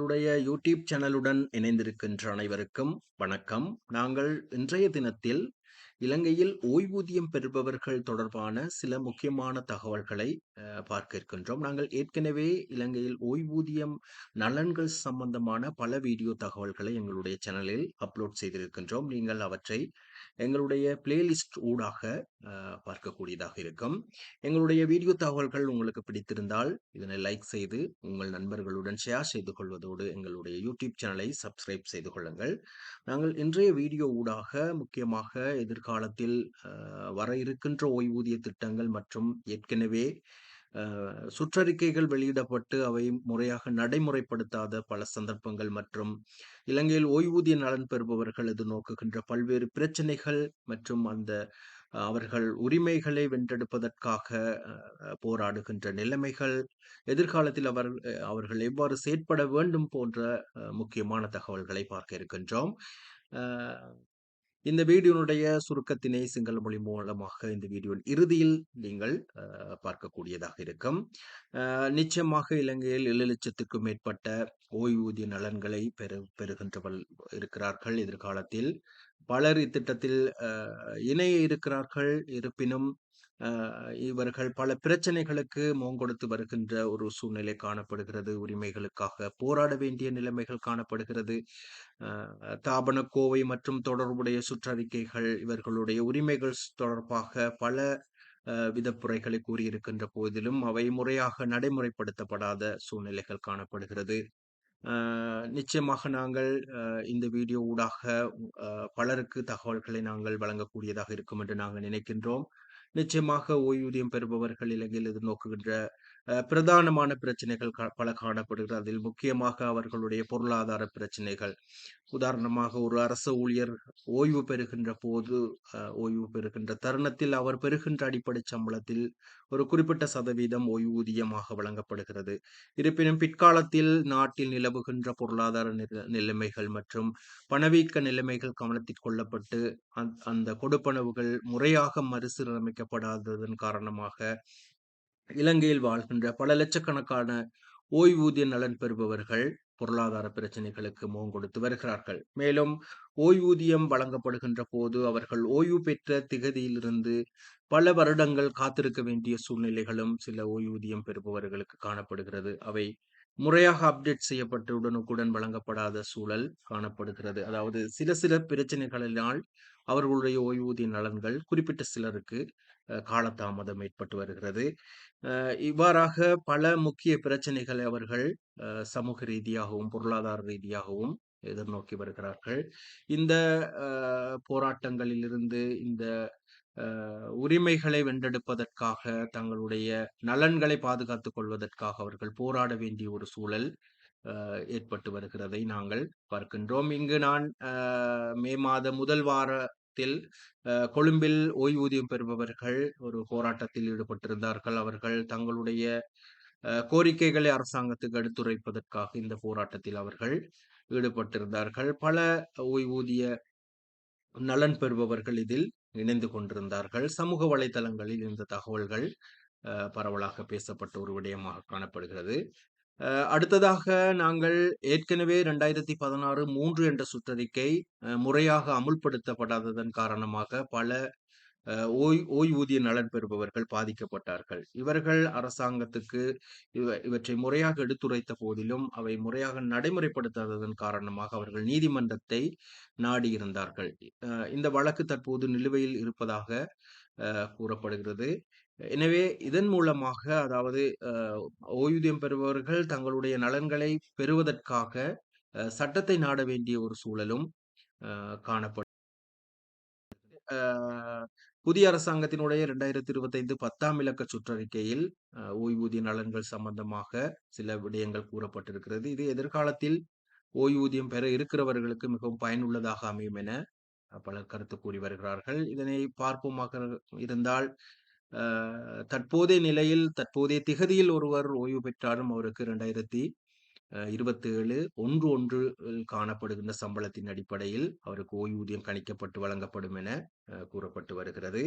எங்களுடைய யூடியூப் சேனலுடன் இணைந்திருக்கின்ற அனைவருக்கும் வணக்கம். நாங்கள் இன்றைய தினத்தில் இலங்கையில் ஓய்வூதியம் பெறுபவர்கள் தொடர்பான சில முக்கியமான தகவல்களை பார்க்க இருக்கின்றோம். நாங்கள் ஏற்கனவே இலங்கையில் ஓய்வூதியம் நலன்கள் சம்பந்தமான பல வீடியோ தகவல்களை எங்களுடைய சேனலில் அப்லோட் செய்திருக்கின்றோம். நீங்கள் அவற்றை எங்களுடைய பிளேலிஸ்ட் ஊடாக பார்க்கக்கூடியதாக இருக்கும். எங்களுடைய வீடியோ தகவல்கள் உங்களுக்கு பிடித்திருந்தால் இதனை லைக் செய்து உங்கள் நண்பர்களுடன் ஷேர் செய்து கொள்வதோடு எங்களுடைய யூடியூப் சேனலை சப்ஸ்கிரைப் செய்து கொள்ளுங்கள். நாங்கள் இன்றைய வீடியோ ஊடாக முக்கியமாக எதிர்காலத்தில் வர இருக்கின்ற ஓய்வூதிய திட்டங்கள் மற்றும் ஏற்கனவே சுற்றறிக்கைகள் வெளியிடப்பட்டு அவை முறையாக நடைமுறைப்படுத்தாத பல சந்தர்ப்பங்கள் மற்றும் இலங்கையில் ஓய்வூதிய நலன் பெறுபவர்கள் எதிர்நோக்குகின்ற பல்வேறு பிரச்சனைகள் மற்றும் அவர்கள் உரிமைகளை வென்றெடுப்பதற்காக போராடுகின்ற நிலைமைகள், எதிர்காலத்தில் அவர்கள் எவ்வாறு செயற்பட வேண்டும் போன்ற முக்கியமான தகவல்களை பார்க்க இருக்கின்றோம். இந்த வீடியோனுடைய சுருக்கத்தினை சிங்கள மொழி மூலமாக இந்த வீடியோவின் இறுதியில் நீங்கள் பார்க்கக்கூடியதாக இருக்கும். நிச்சயமாக இலங்கையில் 7 லட்சத்துக்கும் மேற்பட்ட ஓய்வூதிய நலன்களை பெறுகின்றவர்கள் இருக்கிறார்கள். எதிர்காலத்தில் பலர் இத்திட்டத்தில் இணைய இருக்கிறார்கள். இருப்பினும் இவர்கள் பல பிரச்சனைகளுக்கு முகங்கொடுத்து வருகின்ற ஒரு சூழ்நிலை காணப்படுகிறது. உரிமைகளுக்காக போராட வேண்டிய நிலைமைகள் காணப்படுகிறது. தாபனக்கோவை மற்றும் தொடர்புடைய சுற்றறிக்கைகள் இவர்களுடைய உரிமைகள் தொடர்பாக பல விதப்புரைகளை கூறியிருக்கின்ற போதிலும் அவை முறையாக நடைமுறைப்படுத்தப்படாத சூழ்நிலைகள் காணப்படுகிறது. நிச்சயமாக நாங்கள் இந்த வீடியோ ஊடாக பலருக்கு தகவல்களை நாங்கள் வழங்கக்கூடியதாக இருக்கும் என்று நாங்கள் நினைக்கின்றோம். நிச்சயமாக ஓய்வூதியம் பெறுபவர்கள் இலங்கையில் எதிர்நோக்குகின்ற பிரதானமான பிரச்சனைகள் பல காணப்படுகிறது. அதில் முக்கியமாக அவர்களுடைய பொருளாதார பிரச்சனைகள். உதாரணமாக ஒரு அரசு ஊழியர் ஓய்வு பெறுகின்ற போது ஓய்வு பெறுகின்ற தருணத்தில் அவர் பெறுகின்ற அடிப்படை சம்பளத்தில் ஒரு குறிப்பிட்ட சதவீதம் ஓய்வூதியமாக வழங்கப்படுகிறது. இருப்பினும் பிற்காலத்தில் நாட்டில் நிலவுகின்ற பொருளாதார நிலைமைகள் மற்றும் பணவீக்க நிலைமைகள் கவனத்தில் கொள்ளப்பட்டு அந்த கொடுப்பனவுகள் முறையாக மறுசீரமைக்கப்படாததன் காரணமாக இலங்கையில் வாழ்கின்ற பல லட்சக்கணக்கான ஓய்வூதிய நலன் பெறுபவர்கள் பொருளாதார பிரச்சனைகளுக்கு முகம் கொடுத்து வருகிறார்கள். மேலும் ஓய்வூதியம் வழங்கப்படுகின்ற போது அவர்கள் ஓய்வு பெற்ற திகதியிலிருந்து பல வருடங்கள் காத்திருக்க வேண்டிய சூழ்நிலைகளும் சில ஓய்வூதியம் பெறுபவர்களுக்கு காணப்படுகிறது. அவை முறையாக அப்டேட் செய்யப்பட்டு உடனுக்குடன் வழங்கப்படாத சூழல் காணப்படுகிறது. அதாவது சில பிரச்சனைகளினால் அவர்களுடைய ஓய்வூதிய நலன்கள் குறிப்பிட்ட சிலருக்கு காலதாமதம் ஏற்பட்டு வருகிறது. இவ்வாறாக பல முக்கிய பிரச்சனைகளை அவர்கள் சமூக ரீதியாகவும் பொருளாதார ரீதியாகவும் எதிர்நோக்கி வருகிறார்கள். இந்த போராட்டங்களிலிருந்து இந்த உரிமைகளை வென்றெடுப்பதற்காக தங்களுடைய நலன்களை பாதுகாத்துக் கொள்வதற்காக அவர்கள் போராட வேண்டிய ஒரு சூழல் ஏற்பட்டு வருகிறதை நாங்கள் பார்க்கின்றோம். இங்கு நான் மே மாத முதல் வாரத்தில் கொழும்பில் ஓய்வூதியம் பெறுபவர்கள் ஒரு போராட்டத்தில் ஈடுபட்டிருந்தார்கள். அவர்கள் தங்களுடைய கோரிக்கைகளை அரசாங்கத்துக்கு எடுத்துரைப்பதற்காக இந்த போராட்டத்தில் அவர்கள் ஈடுபட்டிருந்தார்கள். பல ஓய்வூதிய நலன் பெறுபவர்கள் இதில் இணைந்து கொண்டிருந்தார்கள். சமூக வலைதளங்களில் இந்த தகவல்கள் பரவலாக பேசப்பட்ட ஒரு விடயமாக காணப்படுகிறது. அடுத்ததாக நாங்கள் ஏற்கனவே 2016 3 என்ற சுற்றறிக்கை முறையாக அமுல்படுத்தப்படாததன் காரணமாக பல ஓய்வூதிய நலன் பெறுபவர்கள் பாதிக்கப்பட்டார்கள். இவர்கள் அரசாங்கத்துக்கு இவற்றை முறையாக எடுத்துரைத்த போதிலும் அவை முறையாக நடைமுறைப்படுத்தாததன் காரணமாக அவர்கள் நீதிமன்றத்தை நாடியிருந்தார்கள். இந்த வழக்கு தற்போது நிலுவையில் இருப்பதாக கூறப்படுகிறது. எனவே இதன் மூலமாக அதாவது ஓய்வூதியம் பெறுபவர்கள் தங்களுடைய நலன்களை பெறுவதற்காக சட்டத்தை நாட வேண்டிய ஒரு சூழலும் காணப்படும். புதிய அரசாங்கத்தினுடைய 2025 10ஆம் இலக்க சுற்றறிக்கையில் ஓய்வூதிய நலன்கள் சம்பந்தமாக சில விடயங்கள் கூறப்பட்டிருக்கிறது. இது எதிர்காலத்தில் ஓய்வூதியம் பெற இருக்கிறவர்களுக்கு மிகவும் பயனுள்ளதாக அமையும் என பலர் கருத்து கூறி வருகிறார்கள். இதனை பார்ப்போமாக இருந்தால் தற்போதைய நிலையில் தற்போதைய திகதியில் ஒருவர் ஓய்வு பெற்றாலும் அவருக்கு 2027 1/1 காணப்படுகின்ற சம்பளத்தின் அடிப்படையில் அவருக்கு ஓய்வூதியம் கணிக்கப்பட்டு வழங்கப்படும் என கூறப்பட்டு வருகிறது.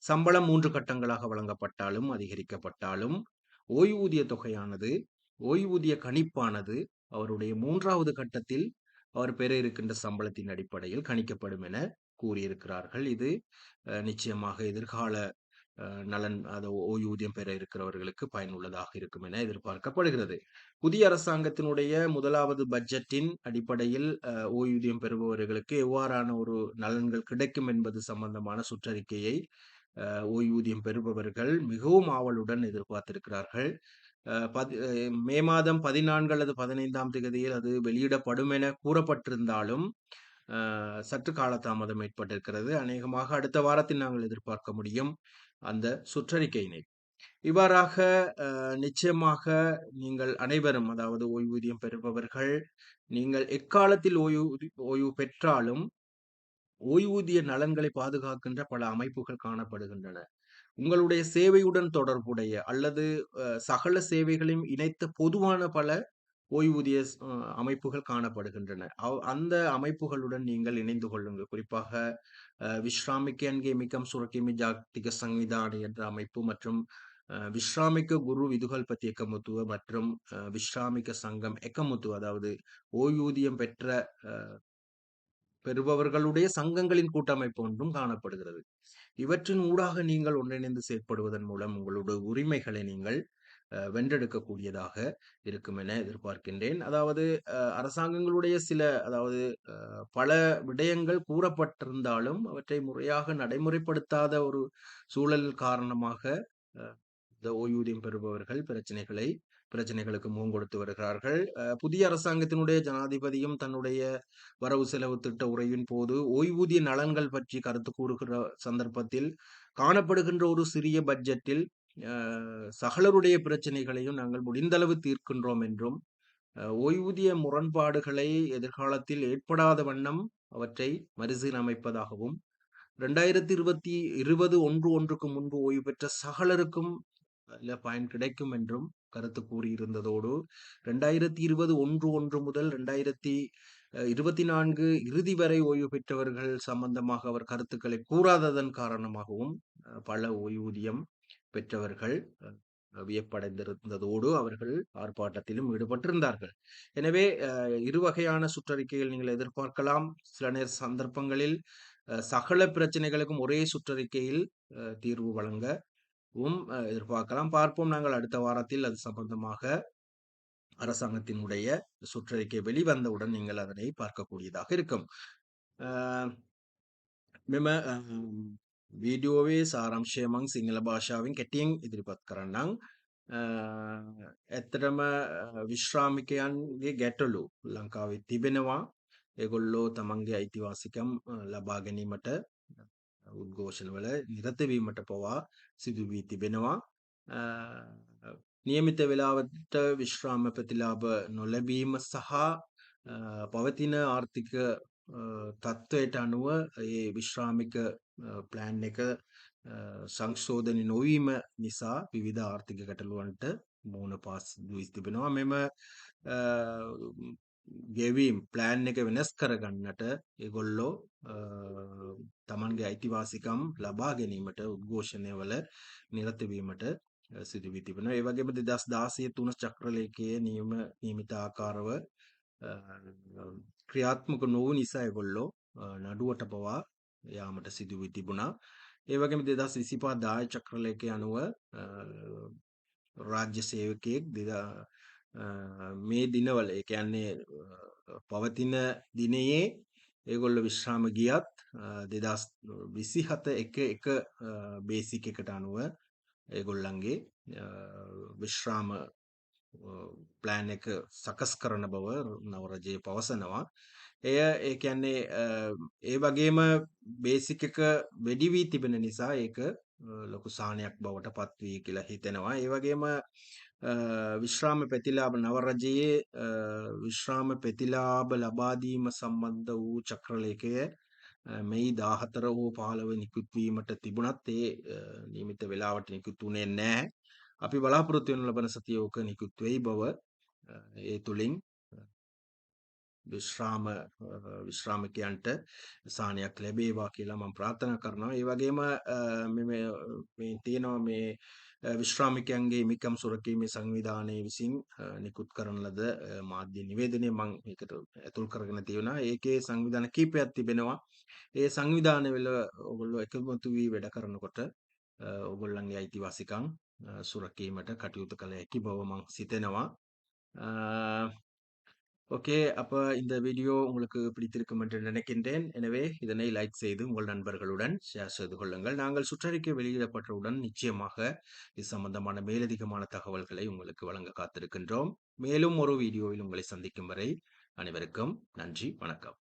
சம்பளம் 3 கட்டங்களாக வழங்கப்பட்டாலும் அதிகரிக்கப்பட்டாலும் ஓய்வூதிய தொகையானது ஓய்வூதிய கணிப்பானது அவருடைய 3வது கட்டத்தில் அவர் பெற இருக்கின்ற சம்பளத்தின் அடிப்படையில் கணிக்கப்படும் என கூறியிருக்கிறார்கள். இது நிச்சயமாக எதிர்கால நலன் ஓய்வூதியம் பெற இருக்கிறவர்களுக்கு பயனுள்ளதாக இருக்கும் என எதிர்பார்க்கப்படுகிறது. புதிய அரசாங்கத்தினுடைய 1வது பட்ஜெட்டின் அடிப்படையில் ஓய்வூதியம் பெறுபவர்களுக்கு எவ்வாறான ஒரு நலன்கள் கிடைக்கும் என்பது சம்பந்தமான சுற்றறிக்கையை ஓய்வூதியம் பெறுபவர்கள் மிகவும் ஆவலுடன் எதிர்பார்த்திருக்கிறார்கள். மே மாதம் 14 அல்லது 15ஆம் தேதியில் அது வெளியிடப்படும் என கூறப்பட்டிருந்தாலும் சற்று காலதாமதம் ஏற்பட்டிருக்கிறது. அநேகமாக அடுத்த வாரத்தில் நாங்கள் எதிர்பார்க்க முடியும் அந்த சுற்றறிக்கையினை. இவ்வாறாக நிச்சயமாக நீங்கள் அனைவரும், அதாவது ஓய்வூதியம் பெறுபவர்கள், நீங்கள் எக்காலத்தில் ஓய்வு பெற்றாலும் ஓய்வூதிய நலன்களை பாதுகாக்கின்ற பல அமைப்புகள் காணப்படுகின்றன. உங்களுடைய சேவையுடன் தொடர்புடைய அல்லது சகல சேவைகளையும் இணைத்த பொதுவான பல ஓய்வூதிய அமைப்புகள் காணப்படுகின்றன. அந்த அமைப்புகளுடன் நீங்கள் இணைந்து கொள்ளுங்கள். குறிப்பாக விஸ்ராமிக்கன்ගේ මිකම් සුරකිමි ජාතික සංවිධානය என்ற அமைப்பு மற்றும் விஸ்ராமிக்க குரு விதுகல்பதி எக்கமுத்துவ மற்றும் விஸ்ராமிக்க சங்கம் எக்கமுத்துவ, அதாவது ஓய்வூதியம் பெறுபவர்களுடைய சங்கங்களின் கூட்டமைப்பு ஒன்றும் காணப்படுகிறது. இவற்றின் ஊடாக நீங்கள் ஒன்றிணைந்து செயற்படுவதன் மூலம் உங்களுடைய உரிமைகளை நீங்கள் வென்றெடுக்கக்கூடியதாக இருக்கும் என எதிர்பார்க்கின்றேன். அதாவது அரசாங்கங்களுடைய அதாவது பல விடயங்கள் கூறப்பட்டிருந்தாலும் அவற்றை முறையாக நடைமுறைப்படுத்தாத ஒரு சூழல் காரணமாக இந்த ஓய்வூதியம் பெறுபவர்கள் பிரச்சனைகளுக்கு முகம் கொடுத்து வருகிறார்கள். புதிய அரசாங்கத்தினுடைய ஜனாதிபதியும் தன்னுடைய வரவு செலவு திட்ட உரையின் போது ஓய்வூதிய நலன்கள் பற்றி கருத்து கூறுகிற சந்தர்ப்பத்தில் காணப்படுகின்ற ஒரு சிறிய பட்ஜெட்டில் சகலருடைய பிரச்சனைகளையும் நாங்கள் முடிந்தளவு தீர்க்கின்றோம் என்றும், ஓய்வூதிய முரண்பாடுகளை எதிர்காலத்தில் ஏற்படாத வண்ணம் அவற்றை மறுசீரமைப்பதாகவும், 2020 முன்பு ஓய்வு பெற்ற சகலருக்கும் பயன் கிடைக்கும் என்றும் கருத்து கூறியிருந்ததோடு, 2020 முதல் 2024 இறுதி வரை ஓய்வு பெற்றவர்கள் சம்பந்தமாக அவர் கருத்துக்களை கூறாததன் காரணமாகவும் பல ஓய்வூதியம் பெற்றவர்கள் வியப்படைந்திருந்ததோடு அவர்கள் ஆர்ப்பாட்டத்திலும் ஈடுபட்டிருந்தார்கள். எனவே இரு வகையான சுற்றறிக்கைகள் நீங்கள் எதிர்பார்க்கலாம். சில சந்தர்ப்பங்களில் சகல பிரச்சனைகளுக்கும் ஒரே சுற்றறிக்கையில் தீர்வு வழங்கவும் எதிர்பார்க்கலாம். பார்ப்போம், நாங்கள் அடுத்த வாரத்தில் அது சம்பந்தமாக அரசாங்கத்தினுடைய சுற்றறிக்கை வெளிவந்தவுடன் நீங்கள் அதனை பார்க்கக்கூடியதாக இருக்கும். මෙම වීඩියෝවේ සාරංශය මං සිංහල භාෂාවෙන් කෙටියෙන් ඉදිරිපත් කරන්නම්. ඇත්තටම විශ්‍රාමිකයන්ගේ ගැටලු ලංකාවේ තිබෙනවා. ඒගොල්ලෝ තමන්ගේ අයිතිවාසිකම් ලබා ගැනීමට උද්ඝෝෂණවල නිරත වීමට පවා සිදු වී තිබෙනවා. නියමිත වේලාවට විශ්‍රාම ප්‍රතිලාභ නොලැබීම සහ පවතින ආර්ථික තත්ත්වයට අනුව ඒ විශ්‍රාමික ප්ලෑන් එක සංශෝධනය නොවීම නිසා විවිධ ආර්ථික ගැටලුවන්ට මුහුණ පාස් වී තිබෙනවා. මෙම ගෙවීම් ප්ලෑන් එක වෙනස් කරගන්නට ඒගොල්ලෝ තමන්ගේ අයිතිවාසිකම් ලබා ගැනීමට උද්ඝෝෂණයවල නිරත වීමට සිදු වී තිබෙනවා. ඒ වගේම 2016 තුන චක්‍රලේඛයේ නියමිත ආකාරව ක්‍රියාත්මක නොවූ නිසා ඒගොල්ලෝ නඩුවට පවා යාමට සිදු වී තිබුණා. ඒ වගේම 2025 දාය චක්‍රලේඛය අනුව රාජ්‍ය සේවකයෙක් මේ දිනවල, ඒ කියන්නේ පවතින දිනයේ ඒගොල්ලෝ විශ්‍රාම ගියත් 2027 එක බේසික් එකට අනුව ඒගොල්ලන්ගේ විශ්‍රාම ප්ලෑන් එක සකස් කරන බව නව රජය පවසනවා. ඒ කියන්නේ ඒ වගේම බේසික් එක වැඩි වී තිබෙන නිසා ඒක ලොකු සාහනයක් බවට පත් වී කියලා හිතෙනවා. ඒ වගේම විශ්‍රාම ප්‍රතිලාභ නව රජයේ විශ්‍රාම ප්‍රතිලාභ ලබා දීම සම්බන්ධ වූ චක්‍රලේඛය මෙයි 14 හෝ 15 නිකුත් වීමට තිබුණත් ඒ නියමිත වේලාවට නිකුත් වුණේ නැහැ. අපි බලාපොරොත්තු වෙන ලබන සතියේ ඕක නිකුත් වෙයි බව ඒ තුලින් විශ්‍රාම විශ්‍රාමිකයන්ට සානයක් ලැබේවා කියලා මම ප්‍රාර්ථනා කරනවා. ඒ වගේම මේ තියෙනවා මේ විශ්‍රාමිකයන්ගේ හිමිකම් සුරකීමේ සංවිධානයේ විසින් නිකුත් කරන ලද මාධ්‍ය නිවේදනය මම මේකට ඇතුල් කරගෙන තියෙනවා. ඒකේ සංවිධාන කීපයක් තිබෙනවා. ඒ සංවිධානවල ඔයගොල්ලෝ එකමුතු වී වැඩ කරනකොට ඔයගොල්ලන්ගේ අයිතිවාසිකම් සුරකීමට කටයුතු කළ හැකි බව මම සිතෙනවා. ஓகே. அப்ப இந்த வீடியோ உங்களுக்கு பிடித்திருக்கும் என்று நினைக்கின்றேன். எனவே இதனை லைக் செய்து உங்கள் நண்பர்களுடன் ஷேர் செய்து கொள்ளுங்கள். நாங்கள் சுற்றறிக்கை வெளியிடப்பட்டவுடன் நிச்சயமாக இது சம்பந்தமான மேலதிகமான தகவல்களை உங்களுக்கு வழங்க காத்திருக்கின்றோம். மேலும் ஒரு வீடியோவில் உங்களை சந்திக்கும் வரை அனைவருக்கும் நன்றி, வணக்கம்.